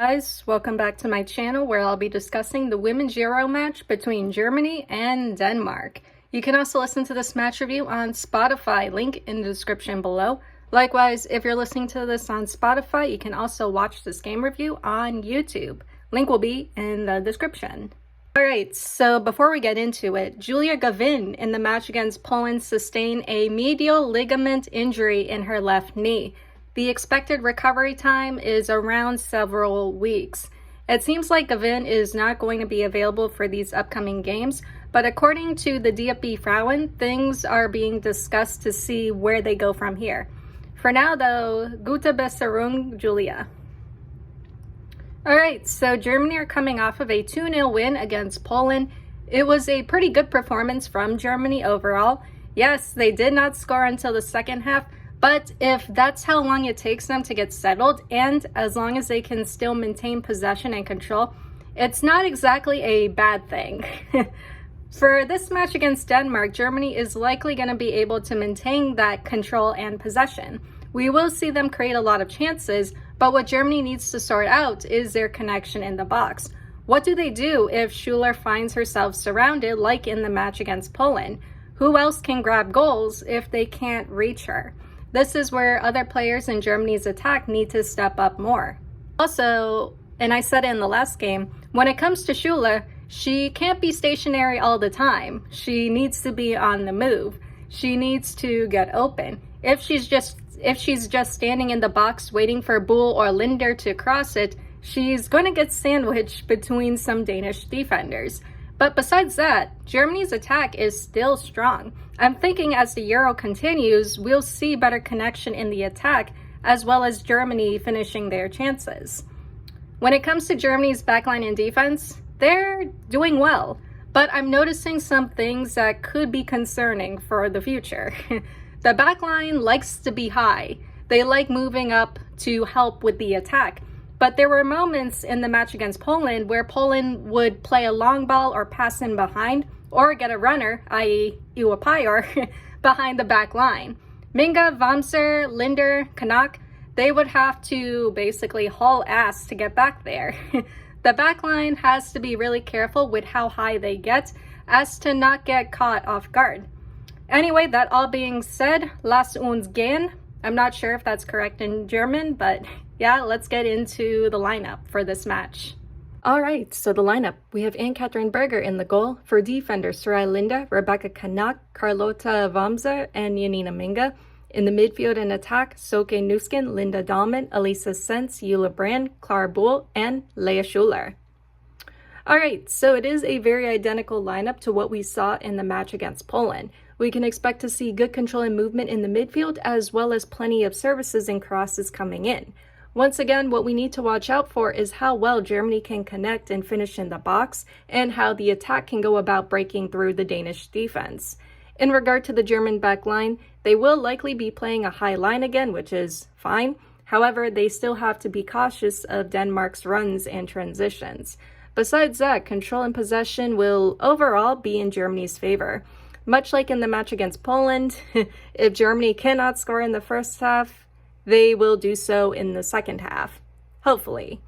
Guys, welcome back to my channel where I'll be discussing the women's Euro match between Germany and Denmark. You can also listen to this match review on Spotify, link in the description below. Likewise, if you're listening to this on Spotify, you can also watch this game review on YouTube. Link will be in the description. Alright, so before we get into it, Julia Gawin in the match against Poland sustained a medial ligament injury in her left knee. The expected recovery time is around several weeks. It seems like Gawin is not going to be available for these upcoming games, but according to the DFB-Frauen, things are being discussed to see where they go from here. For now though, gute Besserung, Julia. Alright, so Germany are coming off of a 2-0 win against Poland. It was a pretty good performance from Germany overall. Yes, they did not score until the second half, but if that's how long it takes them to get settled, and as long as they can still maintain possession and control, it's not exactly a bad thing. For this match against Denmark, Germany is likely going to be able to maintain that control and possession. We will see them create a lot of chances, but what Germany needs to sort out is their connection in the box. What do they do if Schuler finds herself surrounded like in the match against Poland? Who else can grab goals if they can't reach her? This is where other players in Germany's attack need to step up more. Also, and I said it in the last game, when it comes to Schuler, she can't be stationary all the time. She needs to be on the move. She needs to get open. If she's just standing in the box waiting for Bull or Linder to cross it, she's going to get sandwiched between some Danish defenders. But besides that, Germany's attack is still strong. I'm thinking as the Euro continues, we'll see better connection in the attack, as well as Germany finishing their chances. When it comes to Germany's backline and defense, they're doing well, but I'm noticing some things that could be concerning for the future. The backline likes to be high. They like moving up to help with the attack. But there were moments in the match against Poland where Poland would play a long ball or pass in behind, or get a runner, i.e. Iwapayor, behind the back line. Minga, Wamser, Linder, Kanak, they would have to basically haul ass to get back there. The back line has to be really careful with how high they get as to not get caught off guard. Anyway, that all being said, lass uns gehen. I'm not sure if that's correct in German, but yeah, let's get into the lineup for this match. Alright, so the lineup. We have Ann-Katrin Berger in the goal. For defenders, Sarai Linda, Rebecca Kanak, Carlota Wamser, and Janina Minga. In the midfield and attack, Soke Nuskin, Linda Dahlmann, Elisa Sens, Eula Brand, Clara Bull, and Leah Schuler. Alright, so it is a very identical lineup to what we saw in the match against Poland. We can expect to see good control and movement in the midfield, as well as plenty of services and crosses coming in. Once again, what we need to watch out for is how well Germany can connect and finish in the box, and how the attack can go about breaking through the Danish defense. In regard to the German back line, they will likely be playing a high line again, which is fine. However, they still have to be cautious of Denmark's runs and transitions. Besides that, control and possession will overall be in Germany's favor. Much like in the match against Poland, if Germany cannot score in the first half, they will do so in the second half, hopefully.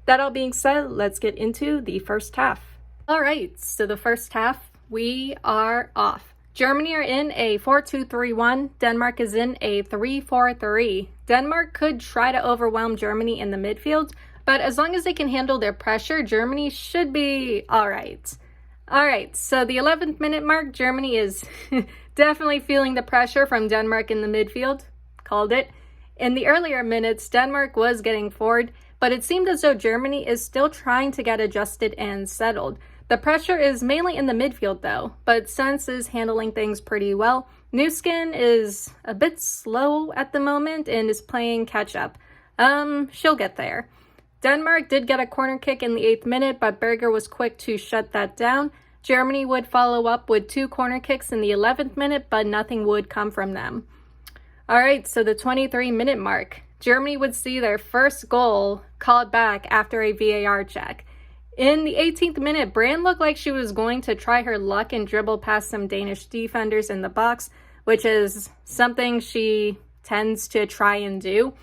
That all being said, let's get into the first half. Alright, so the first half, we are off. Germany are in a 4-2-3-1, Denmark is in a 3-4-3. Denmark could try to overwhelm Germany in the midfield, but as long as they can handle their pressure, Germany should be alright. Alright, so the 11th minute mark, Germany is definitely feeling the pressure from Denmark in the midfield. Called it. In the earlier minutes, Denmark was getting forward, but it seemed as though Germany is still trying to get adjusted and settled. The pressure is mainly in the midfield though, but Sens is handling things pretty well. Nuskin is a bit slow at the moment and is playing catch up. She'll get there. Denmark did get a corner kick in the 8th minute, but Berger was quick to shut that down. Germany would follow up with 2 corner kicks in the 11th minute, but nothing would come from them. Alright, so the 23-minute mark. Germany would see their first goal called back after a VAR check. In the 18th minute, Brand looked like she was going to try her luck and dribble past some Danish defenders in the box, which is something she tends to try and do.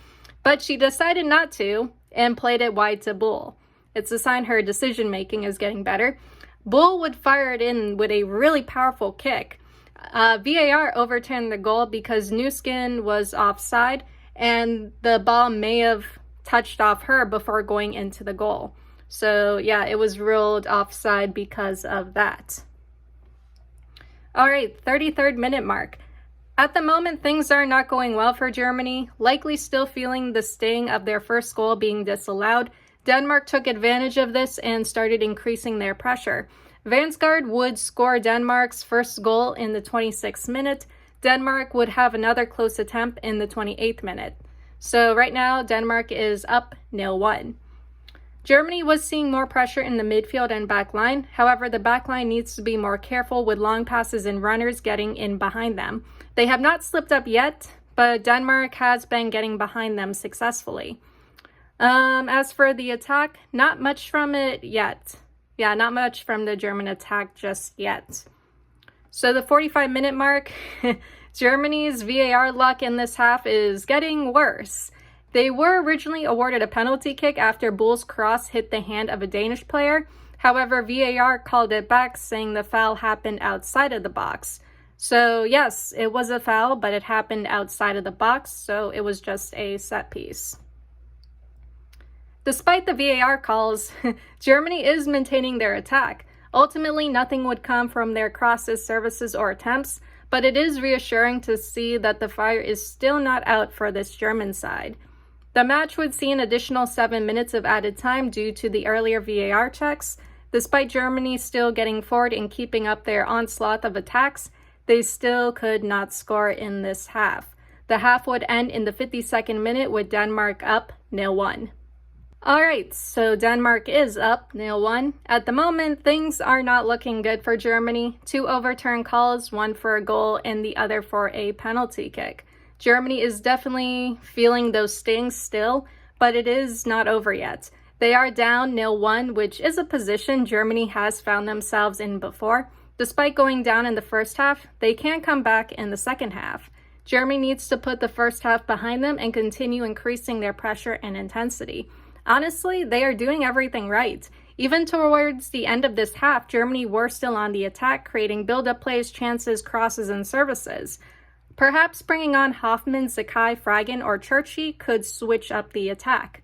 But she decided not to, and played it wide to Bull. It's a sign her decision making is getting better. Bull would fire it in with a really powerful kick. VAR overturned the goal because Newskin was offside and the ball may have touched off her before going into the goal. So yeah, it was ruled offside because of that. All right, 33rd minute mark. At the moment, things are not going well for Germany, likely still feeling the sting of their first goal being disallowed. Denmark took advantage of this and started increasing their pressure. Vansgaard would score Denmark's first goal in the 26th minute. Denmark would have another close attempt in the 28th minute. So right now, Denmark is up 0-1. Germany was seeing more pressure in the midfield and back line. However, the back line needs to be more careful with long passes and runners getting in behind them. They have not slipped up yet, but Denmark has been getting behind them successfully. As for the attack, not much from it yet. Yeah, not much from the German attack just yet. So the 45-minute mark, Germany's VAR luck in this half is getting worse. They were originally awarded a penalty kick after Bull's cross hit the hand of a Danish player. However, VAR called it back, saying the foul happened outside of the box. So yes, it was a foul, but it happened outside of the box, so it was just a set piece. Despite the VAR calls, Germany is maintaining their attack. Ultimately, nothing would come from their crosses, services, or attempts, but it is reassuring to see that the fire is still not out for this German side. The match would see an additional 7 minutes of added time due to the earlier VAR checks. Despite Germany still getting forward and keeping up their onslaught of attacks, they still could not score in this half. The half would end in the 52nd minute with Denmark up 0-1. All right, so Denmark is up 0-1. At the moment, things are not looking good for Germany. 2 overturned calls, 1 for a goal and the other for a penalty kick. Germany is definitely feeling those stings still, but it is not over yet. They are down 0-1, which is a position Germany has found themselves in before. Despite going down in the first half, they can come back in the second half. Germany needs to put the first half behind them and continue increasing their pressure and intensity. Honestly, they are doing everything right. Even towards the end of this half, Germany were still on the attack, creating build-up plays, chances, crosses, and services. Perhaps bringing on Hoffman, Zakai, Fragen, or Churchy could switch up the attack.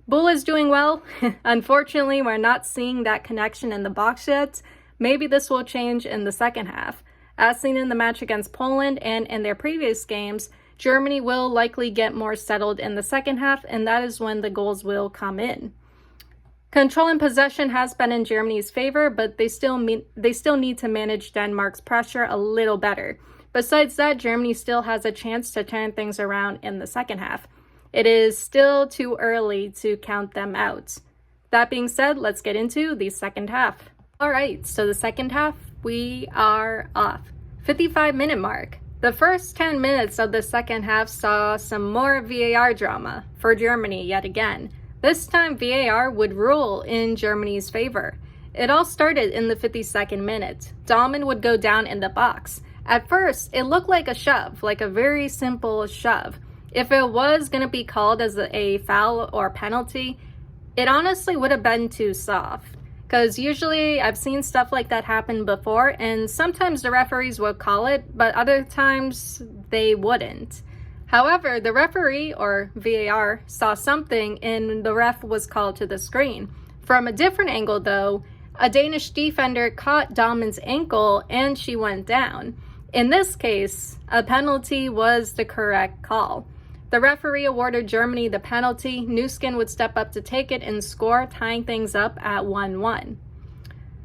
Bull is doing well. Unfortunately, we're not seeing that connection in the box yet. Maybe this will change in the second half. As seen in the match against Poland and in their previous games, Germany will likely get more settled in the second half, and that is when the goals will come in. Control and possession has been in Germany's favor, but they still need to manage Denmark's pressure a little better. Besides that, Germany still has a chance to turn things around in the second half. It is still too early to count them out. That being said, let's get into the second half. All right, so the second half, we are off. 55-minute mark. The first 10 minutes of the second half saw some more VAR drama for Germany yet again. This time, VAR would rule in Germany's favor. It all started in the 52nd minute. Dahlmann would go down in the box. At first, it looked like a shove, like a very simple shove. If it was going to be called as a foul or penalty, it honestly would have been too soft. Because usually I've seen stuff like that happen before, and sometimes the referees would call it, but other times they wouldn't. However, the referee, or VAR, saw something and the ref was called to the screen. From a different angle though, a Danish defender caught Dahlmann's ankle and she went down. In this case, a penalty was the correct call. The referee awarded Germany the penalty. Newskin would step up to take it and score, tying things up at 1-1.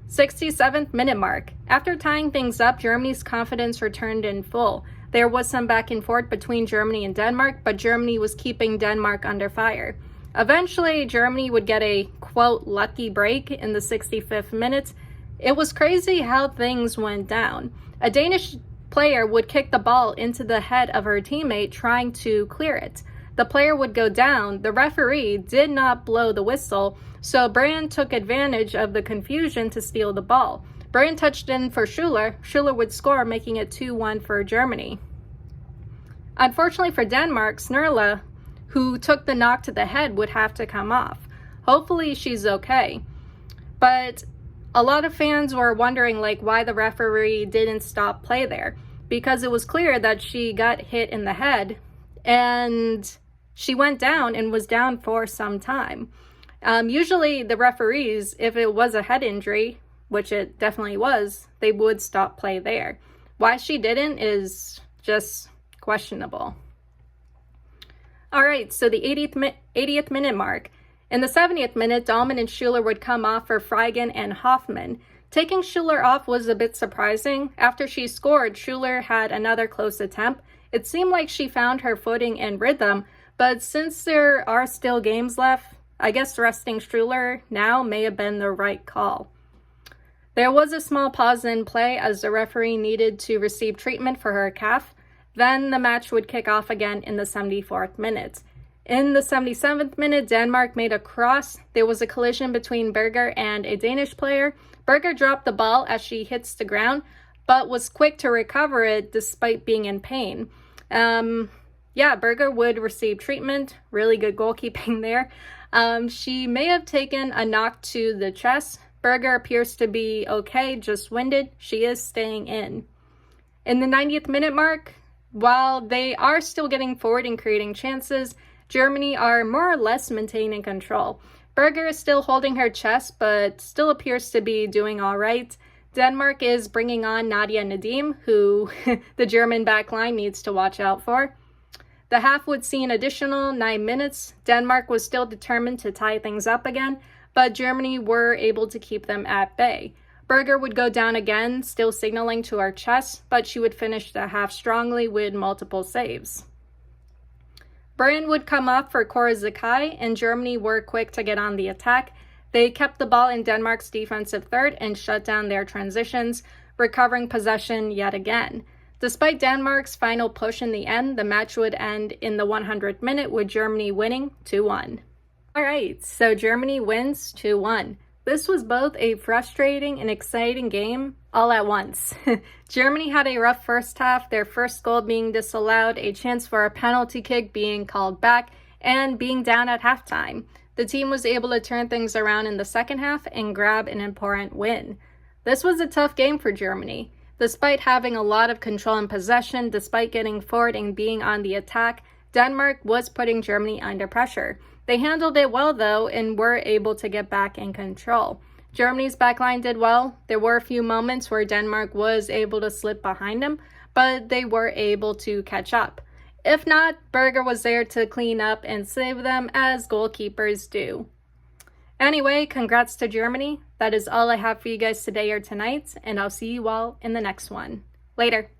67th minute mark. After tying things up, Germany's confidence returned in full. There was some back and forth between Germany and Denmark, but Germany was keeping Denmark under fire. Eventually, Germany would get a, quote, lucky break in the 65th minute. It was crazy how things went down. A Danish player would kick the ball into the head of her teammate trying to clear it. The player would go down. The referee did not blow the whistle, so Brand took advantage of the confusion to steal the ball. Brand touched in for Schuler. Schuler would score, making it 2-1 for Germany. Unfortunately for Denmark, Snurla who took the knock to the head would have to come off. Hopefully she's okay. But a lot of fans were wondering why the referee didn't stop play there, because it was clear that she got hit in the head and she went down and was down for some time. Usually the referees, if it was a head injury, which it definitely was, they would stop play there. Why she didn't is just questionable. All right, so the 80th minute mark. In the 70th minute, Dahlman and Schuler would come off for Freigen and Hoffman. Taking Schuler off was a bit surprising. After she scored, Schuler had another close attempt. It seemed like she found her footing and rhythm, but since there are still games left, I guess resting Schuler now may have been the right call. There was a small pause in play as the referee needed to receive treatment for her calf. Then the match would kick off again in the 74th minute. In the 77th minute, Denmark made a cross. There was a collision between Berger and a Danish player. Berger dropped the ball as she hits the ground, but was quick to recover it despite being in pain. Berger would receive treatment. Really good goalkeeping there. She may have taken a knock to the chest. Berger appears to be okay, just winded. She is staying in. In the 90th minute mark, while they are still getting forward and creating chances, Germany are more or less maintaining control. Berger is still holding her chest, but still appears to be doing all right. Denmark is bringing on Nadia Nadim, who the German backline needs to watch out for. The half would see an additional 9 minutes. Denmark was still determined to tie things up again, but Germany were able to keep them at bay. Berger would go down again, still signaling to her chest, but she would finish the half strongly with multiple saves. Brian would come up for Cora Zakai, and Germany were quick to get on the attack. They kept the ball in Denmark's defensive third and shut down their transitions, recovering possession yet again. Despite Denmark's final push in the end, the match would end in the 100th minute with Germany winning 2-1. All right, so Germany wins 2-1. This was both a frustrating and exciting game all at once. Germany had a rough first half, their first goal being disallowed, a chance for a penalty kick being called back, and being down at halftime. The team was able to turn things around in the second half and grab an important win. This was a tough game for Germany. Despite having a lot of control and possession, despite getting forward and being on the attack, Denmark was putting Germany under pressure. They handled it well, though, and were able to get back in control. Germany's backline did well. There were a few moments where Denmark was able to slip behind them, but they were able to catch up. If not, Berger was there to clean up and save them, as goalkeepers do. Anyway, congrats to Germany. That is all I have for you guys today or tonight, and I'll see you all in the next one. Later.